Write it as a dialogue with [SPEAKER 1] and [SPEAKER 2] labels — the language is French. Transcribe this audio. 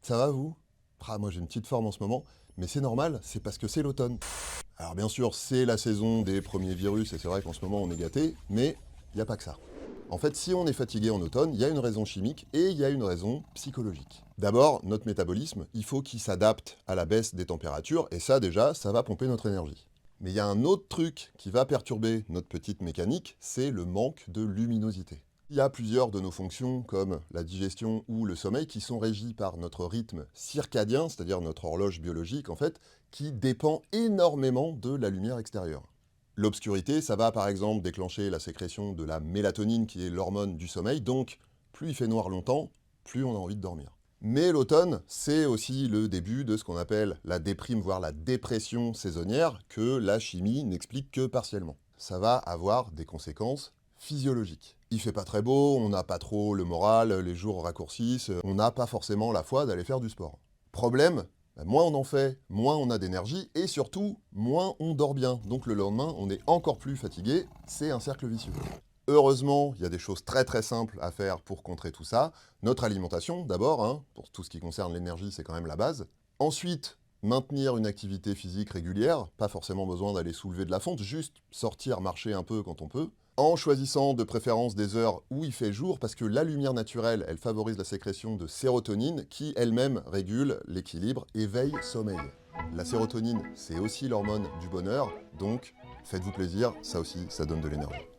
[SPEAKER 1] Ça va vous? Ah, moi j'ai une petite forme en ce moment, mais c'est normal, c'est parce que c'est l'automne. Alors bien sûr, c'est la saison des premiers virus, et c'est vrai qu'en ce moment on est gâté, mais il n'y a pas que ça. En fait, si on est fatigué en automne, il y a une raison chimique et il y a une raison psychologique. D'abord, notre métabolisme, il faut qu'il s'adapte à la baisse des températures, et ça déjà, ça va pomper notre énergie. Mais il y a un autre truc qui va perturber notre petite mécanique, c'est le manque de luminosité. Il y a plusieurs de nos fonctions, comme la digestion ou le sommeil, qui sont régies par notre rythme circadien, c'est-à-dire notre horloge biologique en fait, qui dépend énormément de la lumière extérieure. L'obscurité, ça va par exemple déclencher la sécrétion de la mélatonine, qui est l'hormone du sommeil, donc plus il fait noir longtemps, plus on a envie de dormir. Mais l'automne, c'est aussi le début de ce qu'on appelle la déprime, voire la dépression saisonnière, que la chimie n'explique que partiellement. Ça va avoir des conséquences physiologiques. Il fait pas très beau, on n'a pas trop le moral, les jours raccourcissent, on n'a pas forcément la foi d'aller faire du sport. Problème, moins on en fait, moins on a d'énergie, et surtout, moins on dort bien. Donc le lendemain, on est encore plus fatigué, c'est un cercle vicieux. Heureusement, il y a des choses très très simples à faire pour contrer tout ça. Notre alimentation, d'abord, hein, pour tout ce qui concerne l'énergie, c'est quand même la base. Ensuite, maintenir une activité physique régulière, pas forcément besoin d'aller soulever de la fonte, juste sortir marcher un peu quand on peut, en choisissant de préférence des heures où il fait jour, parce que la lumière naturelle, elle favorise la sécrétion de sérotonine, qui elle-même régule l'équilibre éveil-sommeil. La sérotonine, c'est aussi l'hormone du bonheur, donc faites-vous plaisir, ça aussi, ça donne de l'énergie.